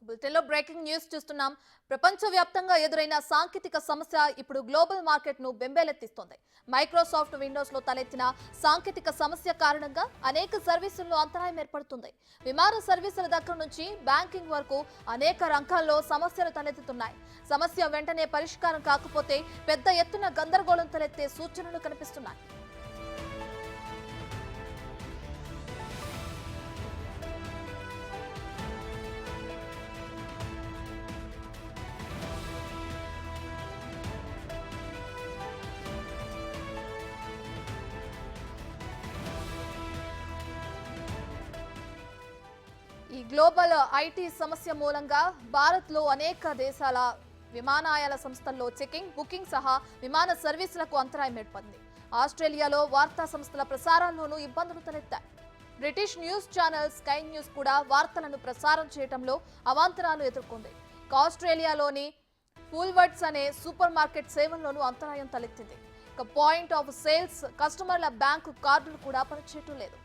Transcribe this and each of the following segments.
బులెటిన్లో breaking news చూస్తున్నాం. ప్రపంచవ్యాప్తంగా ఎదురైన సాంకేతిక సమస్య ఇప్పుడు గ్లోబల్ మార్కెట్ను బెంబేలెత్తిస్తోంది. మైక్రోసాఫ్ట్ విండోస్లో తలెత్తిన సాంకేతిక సమస్య కారణంగా అనేక సర్వీసుల్లో అంతరాయం ఏర్పడుతుంది. విమాన సర్వీసుల దగ్గర నుంచి బ్యాంకింగ్ వరకు అనేక రంగాల్లో సమస్యలు తలెత్తుతున్నాయి. సమస్య వెంటనే పరిష్కారం కాకపోతే పెద్ద ఎత్తున గందరగోళం తలెత్తే సూచనలు కనిపిస్తున్నాయి. ఈ గ్లోబల్ ఐటీ సమస్య మూలంగా భారత్లో అనేక దేశాల విమానయాన సంస్థల్లో చెకింగ్, బుకింగ్ సహా విమాన సర్వీసులకు అంతరాయం ఏర్పడింది. ఆస్ట్రేలియాలో వార్తా సంస్థల ప్రసారాల్లోనూ ఇబ్బందులు తలెత్తాయి. British news channel Sky News కూడా వార్తలను ప్రసారం చేయడంలో అవాంతరాలు ఎదుర్కొంది. ఆస్ట్రేలియాలోని ఫుల్వర్డ్స్ అనే సూపర్ మార్కెట్ సేవల్లోనూ అంతరాయం తలెత్తింది. ఇక పాయింట్ ఆఫ్ సేల్స్, కస్టమర్ల బ్యాంకు కార్డులు కూడా పనిచేయటం లేదు.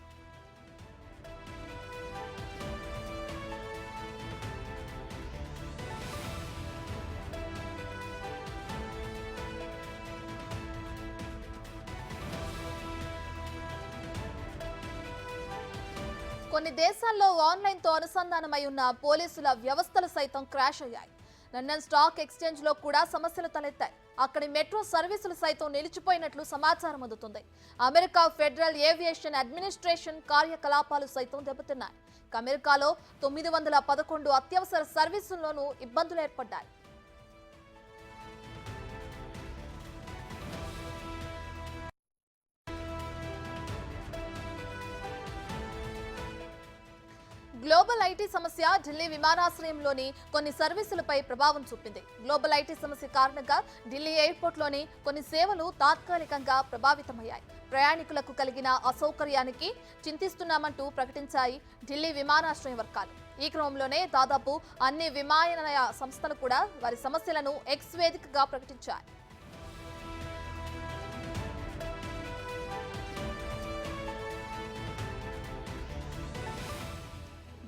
కొన్ని దేశాల్లో ఆన్లైన్తో అనుసంధానమై ఉన్న పోలీసుల వ్యవస్థలు సైతం క్రాష్ అయ్యాయి. లండన్ స్టాక్ ఎక్స్చేంజ్ లో కూడా సమస్యలు తలెత్తాయి. అక్కడి మెట్రో సర్వీసులు సైతం నిలిచిపోయినట్లు సమాచారం అందుతుంది. అమెరికా ఫెడరల్ ఏవియేషన్ అడ్మినిస్ట్రేషన్ కార్యకలాపాలు సైతం దెబ్బతిన్నాయి. అమెరికాలో 911 అత్యవసర సర్వీసుల్లోనూ ఇబ్బందులు ఏర్పడ్డాయి. గ్లోబల్ ఐటీ సమస్య ఢిల్లీ విమానాశ్రయంలోని కొన్ని సర్వీసులపై ప్రభావం చూపింది. గ్లోబల్ ఐటీ సమస్య కారణంగా ఢిల్లీ ఎయిర్పోర్ట్లోని కొన్ని సేవలు తాత్కాలికంగా ప్రభావితమయ్యాయి. ప్రయాణికులకు కలిగిన అసౌకర్యానికి చింతిస్తున్నామంటూ ప్రకటించాయి ఢిల్లీ విమానాశ్రయ వర్గాలు. ఈ క్రమంలోనే దాదాపు అన్ని విమానయాన సంస్థలు కూడా వారి సమస్యలను ఎక్స్ వేదికగా ప్రకటించాయి.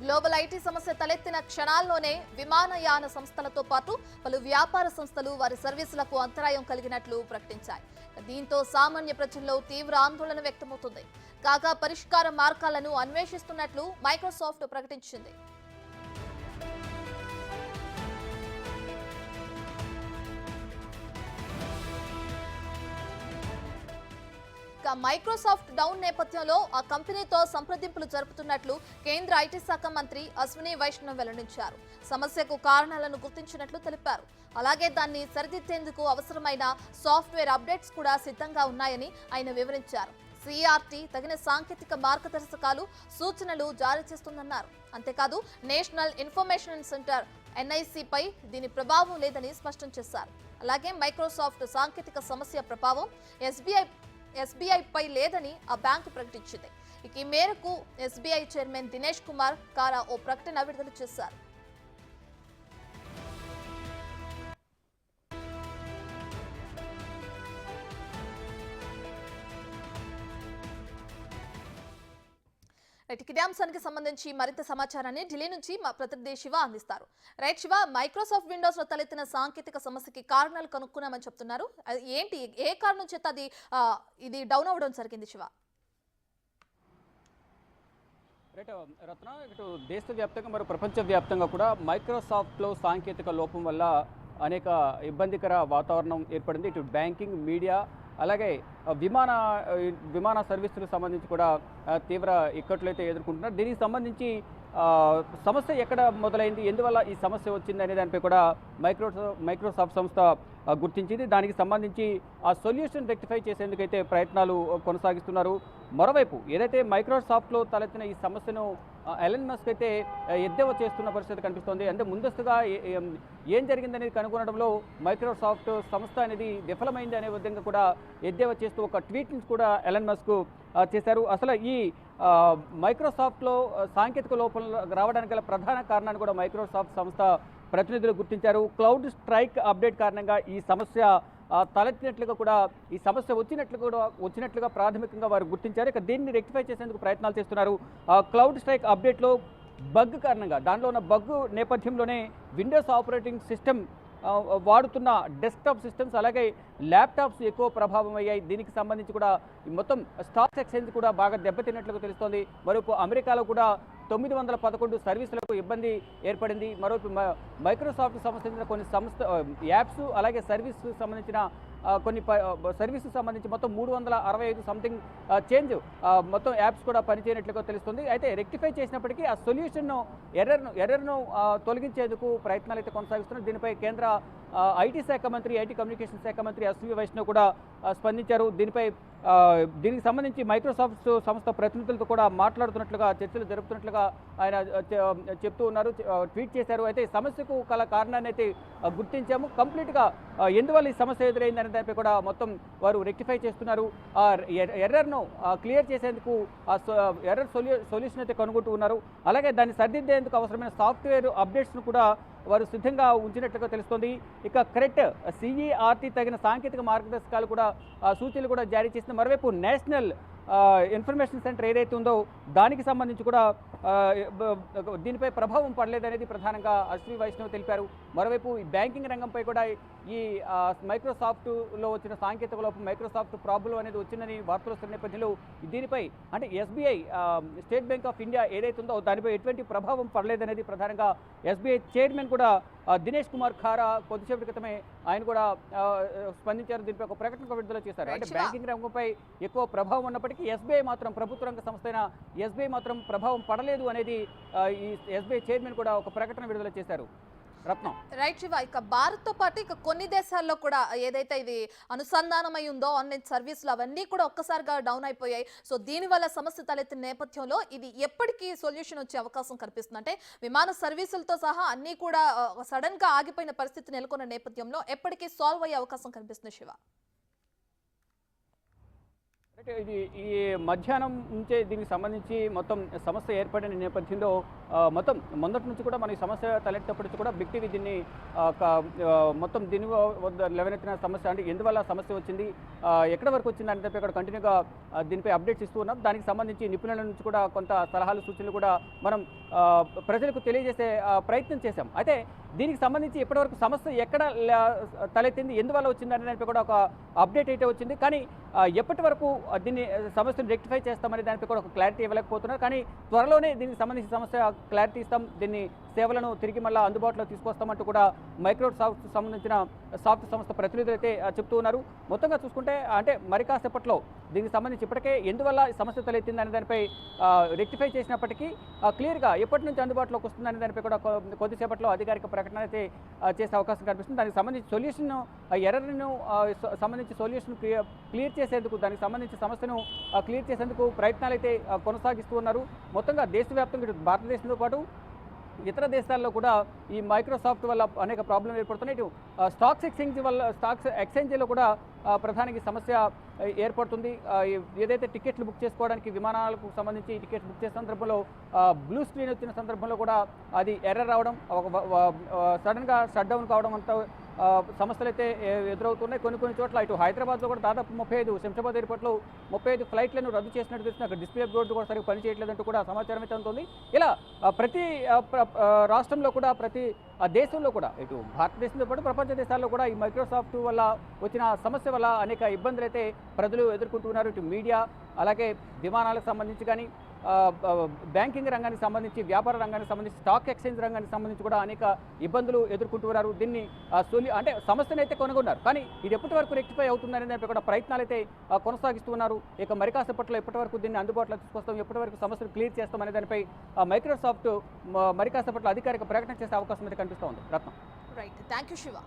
గ్లోబల్ ఐటీ సమస్య తలెత్తిన క్షణాల్లోనే విమానయాన సంస్థలతో పాటు పలు వ్యాపార సంస్థలు వారి సర్వీసులకు అంతరాయం కలిగినట్లు ప్రకటించాయి. దీంతో సామాన్య ప్రజల్లో తీవ్ర ఆందోళన వ్యక్తమవుతుంది. కాగా పరిష్కార మార్గాలను అన్వేషిస్తున్నట్లు మైక్రోసాఫ్ట్ ప్రకటించింది. మైక్రోసాఫ్ట్ డౌన్ నేపథ్యంలో ఆ కంపెనీతో సంప్రదింపులు జరుపుతున్నట్లు కేంద్ర ఐటీ శాఖ మంత్రి అశ్విని వైష్ణవ్ వెల్లడించారు. సమస్యకు కారణాలను గుర్తించినట్లు తెలిపారు. అలాగే దాన్ని సరిదిద్దేందుకు అవసరమైన సాఫ్ట్వేర్ అప్డేట్స్ కూడా సిద్ధంగా ఉన్నాయని ఆయన వివరించారు. సిఆర్టీ తగిన సాంకేతిక మార్గదర్శకాలు, సూచనలు జారీ చేస్తుందన్నారు. అంతేకాదు నేషనల్ ఇన్ఫర్మేషన్ సెంటర్ ఎన్ఐసిపై దీని ప్రభావం లేదని స్పష్టం చేశారు. అలాగే మైక్రోసాఫ్ట్ సాంకేతిక సమస్య ప్రభావం ఎస్బీఐ పై లేదని ఆ బ్యాంకు ప్రకటించింది. ఈ మేరకు ఎస్బీఐ చైర్మన్ దినేష్ కుమార్ కారా ఓ ప్రకటన విడుదల చేశారు. ఇదే అంశానికి సంబంధించి మరింత సమాచారాన్ని ఢిల్లీ నుంచి మా ప్రతినిధి శివ అందిస్తారు. రైట్ శివ, మైక్రోసాఫ్ట్ విండోస్ లో తలెత్తిన సాంకేతిక సమస్యకి కారణాలు కనుక్కున్నామని చెప్తున్నారు. ఏంటి, ఏ కారణం చేత ఇది డౌన్ అవ్వడం జరిగింది శివ? రైట్ రత్న, ఇటు దేశవ్యాప్తంగా మరియు ప్రపంచవ్యాప్తంగా కూడా మైక్రోసాఫ్ట్లో సాంకేతిక లోపం వల్ల అనేక ఇబ్బందికర వాతావరణం ఏర్పడింది. ఇటు బ్యాంకింగ్, మీడియా, అలాగే విమాన సర్వీసులకు సంబంధించి కూడా తీవ్ర ఇక్కట్లు అయితే ఎదుర్కొంటున్నారు. దీనికి సంబంధించి సమస్య ఎక్కడ మొదలైంది, ఎందువల్ల ఈ సమస్య వచ్చింది అనే దానిపై కూడా మైక్రోసాఫ్ట్ సంస్థ గుర్తించింది. దానికి సంబంధించి ఆ సొల్యూషన్ రెక్టిఫై చేసేందుకైతే ప్రయత్నాలు కొనసాగిస్తున్నారు. మరోవైపు ఏదైతే మైక్రోసాఫ్ట్లో తలెత్తిన ఈ సమస్యను ఎలన్ మస్క్ అయితే ఎద్దేవా చేస్తున్న పరిస్థితి కనిపిస్తోంది. అంటే ముందస్తుగా ఏం జరిగిందనేది కనుగొనడంలో మైక్రోసాఫ్ట్ సంస్థ అనేది విఫలమైంది అనే విధంగా కూడా ఎద్దేవా చేస్తూ ఒక ట్వీట్ని కూడా ఎలన్ మస్క్ చేశారు. అసలు ఈ మైక్రోసాఫ్ట్లో సాంకేతిక లోపం రావడానికి గల ప్రధాన కారణాన్ని కూడా మైక్రోసాఫ్ట్ సంస్థ ప్రతినిధులు గుర్తించారు. క్లౌడ్ స్ట్రైక్ అప్డేట్ కారణంగా ఈ సమస్య తలెత్తినట్లుగా కూడా, ఈ సమస్య వచ్చినట్లుగా ప్రాథమికంగా వారు గుర్తించారు. ఇక దీన్ని రెక్టిఫై చేసేందుకు ప్రయత్నాలు చేస్తున్నారు. క్లౌడ్ స్ట్రైక్ అప్డేట్లో బగ్ కారణంగా, దాంట్లో ఉన్న బగ్ నేపథ్యంలోనే విండోస్ ఆపరేటింగ్ సిస్టమ్ వాడుతున్న డెస్క్టాప్ సిస్టమ్స్ అలాగే ల్యాప్టాప్స్ ఎక్కువ ప్రభావం అయ్యాయి. దీనికి సంబంధించి కూడా మొత్తం స్టాక్ ఎక్స్చేంజ్ కూడా బాగా దెబ్బతిన్నట్లుగా తెలుస్తోంది. మరోపు అమెరికాలో కూడా 911 సర్వీసులకు ఇబ్బంది ఏర్పడింది. మరోపు మైక్రోసాఫ్ట్ సంబంధించిన కొన్ని యాప్స్ అలాగే సర్వీస్ సంబంధించిన కొన్ని సర్వీస్ సంబంధించి మొత్తం 365 సంథింగ్ చేంజ్ మొత్తం యాప్స్ కూడా పనిచేయనట్లుగా తెలుస్తుంది. అయితే రెక్టిఫై చేసినప్పటికీ ఆ సొల్యూషన్ను ఎర్రర్ను తొలగించేందుకు ప్రయత్నాలు అయితే కొనసాగిస్తున్నారు. దీనిపై కేంద్ర ఐటీ శాఖ మంత్రి, ఐటీ కమ్యూనికేషన్ శాఖ మంత్రి అశ్విని వైష్ణవ్ కూడా స్పందించారు. దీనికి సంబంధించి మైక్రోసాఫ్ట్ సంస్థ ప్రతినిధులతో కూడా మాట్లాడుతున్నట్లుగా, చర్చలు జరుపుతున్నట్లుగా ఆయన చెప్తూ ఉన్నారు, ట్వీట్ చేశారు. అయితే సమస్యకు గల కారణాన్ని అయితే గుర్తించాము, కంప్లీట్గా ఎందువల్ల ఈ సమస్య ఎదురైందనే దానిపై కూడా మొత్తం వారు రెక్టిఫై చేస్తున్నారు. ఆ ఎర్రర్ను క్లియర్ చేసేందుకు ఎర్రర్ సొల్యూషన్ అయితే కనుగొంటూ ఉన్నారు. అలాగే దాన్ని సరిదిద్దేందుకు అవసరమైన సాఫ్ట్వేర్ అప్డేట్స్ను కూడా వారు సిద్ధంగా ఉంచినట్లుగా తెలుస్తోంది. ఇక కరెక్ట్ సిఈఆర్టీ తగిన సాంకేతిక మార్గదర్శకాలు కూడా సూచనలు కూడా జారీ చేసింది. మరోవైపు నేషనల్ ఇన్ఫర్మేషన్ సెంటర్ ఏదైతే ఉందో దానికి సంబంధించి కూడా దీనిపై ప్రభావం పడలేదనేది ప్రధానంగా అశ్విని వైష్ణవ్ తెలిపారు. మరోవైపు ఈ బ్యాంకింగ్ రంగంపై కూడా ఈ మైక్రోసాఫ్ట్లో వచ్చిన సాంకేతిక లోపం, మైక్రోసాఫ్ట్ ప్రాబ్లం అనేది వచ్చిందని వార్తలు వస్తున్న నేపథ్యంలో దీనిపై అంటే SBI state bank of India ఏదైతే ఉందో దానిపై ఎటువంటి ప్రభావం పడలేదనేది ప్రధానంగా ఎస్బీఐ చైర్మన్ కూడా దినేష్ కుమార్ ఖారా కొద్దిసేపటి క్రితమే ఆయన కూడా స్పందించారు. దీనిపై ఒక ప్రకటన విడుదల చేశారు. అంటే బ్యాంకింగ్ రంగంపై ఎక్కువ ప్రభావం ఉన్నప్పటికీ ఎస్బీఐ మాత్రం, ప్రభుత్వ రంగ సంస్థ అయిన ఎస్బీఐ మాత్రం ప్రభావం పడలేదు అనేది ఈ ఎస్బీఐ చైర్మన్ కూడా ఒక ప్రకటన విడుదల చేశారు. రత్నం రైట్ శివ, ఇక భారత్తో పాటు ఇక కొన్ని దేశాల్లో కూడా ఏదైతే ఇది అనుసంధానమై ఉందో ఆన్లైన్ సర్వీసులు అవన్నీ కూడా ఒక్కసారిగా డౌన్ అయిపోయాయి. సో దీనివల్ల సమస్య తలెత్తిన నేపథ్యంలో ఇది ఎప్పటికీ సొల్యూషన్ వచ్చే అవకాశం కనిపిస్తుంది? అంటే విమాన సర్వీసులతో సహా అన్నీ కూడా సడన్ గా ఆగిపోయిన పరిస్థితి నెలకొన్న నేపథ్యంలో ఎప్పటికీ సాల్వ్ అయ్యే అవకాశం కనిపిస్తుంది శివ? అంటే ఈ మధ్యాహ్నం నుంచే దీనికి సంబంధించి మొత్తం సమస్య ఏర్పడిన నేపథ్యంలో మొత్తం మొదటి నుంచి కూడా మన ఈ సమస్య తలెత్తప్పటి నుంచి కూడా బిగ్ టీవీ దీన్ని మొత్తం దీని వద్ద లేవనెత్తిన సమస్య, అంటే ఎందువల్ల సమస్య వచ్చింది, ఎక్కడి వరకు వచ్చింది అంటే ఇక్కడ కంటిన్యూగా దీనిపై అప్డేట్స్ ఇస్తూ ఉన్నాం. దానికి సంబంధించి నిపుణుల నుంచి కూడా కొంత సలహాలు, సూచనలు కూడా మనం ప్రజలకు తెలియజేసే ప్రయత్నం చేశాం. అయితే దీనికి సంబంధించి ఇప్పటివరకు సమస్య ఎక్కడ తలెత్తింది, ఎందువల్ల వచ్చింది అనే దానిపై కూడా ఒక అప్డేట్ అయితే వచ్చింది. కానీ ఎప్పటి వరకు దీన్ని సమస్యను రెక్టిఫై చేస్తామనే దానిపై కూడా ఒక క్లారిటీ ఇవ్వలేకపోతున్నారు. కానీ త్వరలోనే దీనికి సంబంధించిన సమస్య క్లారిటీ ఇస్తాం, దీన్ని సేవలను తిరిగి మళ్ళీ అందుబాటులో తీసుకొస్తామంటూ కూడా మైక్రోసాఫ్ట్ సంబంధించిన సాఫ్ట్ సంస్థ ప్రతినిధులు అయితే చెప్తూ ఉన్నారు. మొత్తంగా చూసుకుంటే అంటే మరి కాసేపట్లో దీనికి సంబంధించి ఇప్పటికే ఎందువల్ల సమస్య తలెత్తింది అనే దానిపై రెక్టిఫై చేసినప్పటికీ క్లియర్గా ఎప్పటి నుంచి అందుబాటులోకి వస్తుందనే దానిపై కూడా కొద్దిసేపట్లో అధికారిక ప్రకటన అయితే చేసే అవకాశం కనిపిస్తుంది. దానికి సంబంధించి సొల్యూషన్, ఎర్రర్ను సంబంధించి సొల్యూషన్ క్లియర్ చేసేందుకు, దానికి సంబంధించి సమస్యను క్లియర్ చేసేందుకు ప్రయత్నాలు అయితే కొనసాగిస్తూ ఉన్నారు. మొత్తంగా దేశవ్యాప్తంగా ఇటు భారతదేశంతో పాటు ఇతర దేశాల్లో కూడా ఈ మైక్రోసాఫ్ట్ వల్ల అనేక ప్రాబ్లం ఏర్పడుతున్నాయి. ఇటు స్టాక్స్ ఎక్స్చేంజ్లో కూడా ప్రధానికి సమస్య ఏర్పడుతుంది. ఏదైతే టికెట్లు బుక్ చేసుకోవడానికి విమానాలకు సంబంధించి టికెట్స్ బుక్ చేసే సందర్భంలో బ్లూ స్క్రీన్ వచ్చిన సందర్భంలో కూడా అది ఎర్రర్ రావడం, సడన్గా షట్ డౌన్ కావడం అంతా సమస్యలు అయితే ఎదురవుతున్నాయి. కొన్ని చోట్ల ఇటు హైదరాబాద్లో కూడా దాదాపు 35, శంషాబాద్ ఎయిర్పోర్ట్లో 35 ఫ్లైట్లను రద్దు చేసినట్టు తెలిసిన అక్కడ డిస్ప్లే బోర్డు కూడా సరిగ్గా పనిచేయట్లేదంటూ కూడా సమాచారం అయితే ఉంటుంది. ఇలా ప్రతి రాష్ట్రంలో కూడా, ప్రతి దేశంలో కూడా, ఇటు భారతదేశంతో పాటు ప్రపంచ దేశాల్లో కూడా ఈ మైక్రోసాఫ్ట్ వల్ల వచ్చిన సమస్య వల్ల అనేక ఇబ్బందులు అయితే ప్రజలు ఎదుర్కొంటున్నారు. ఇటు మీడియా, అలాగే విమానాలకు సంబంధించి కానీ, బ్యాంకింగ్ రంగానికి సంబంధించి, వ్యాపార రంగానికి సంబంధించి, స్టాక్ ఎక్స్చేంజ్ రంగానికి సంబంధించి కూడా అనేక ఇబ్బందులు ఎదుర్కొంటున్నారు. దీన్ని అంటే సమస్యను అయితే కనుగొన్నారు, కానీ ఇది ఎప్పటి వరకు రెక్టిఫై అవుతుందనే దానిపై కూడా ప్రయత్నాలు అయితే కొనసాగిస్తున్నారు. ఇక మరి కాసేపట్లో ఎప్పటి వరకు దీన్ని అందుబాటులో తీసుకొస్తాం, ఎప్పటి వరకు సమస్యను క్లియర్ చేస్తాం అనే దానిపై మైక్రోసాఫ్ట్ మరి కాసేపట్లో అధికారిక ప్రకటన చేసే అవకాశం అయితే కనిపిస్తూ ఉంది. Ratnam. Right, thank you Shiva.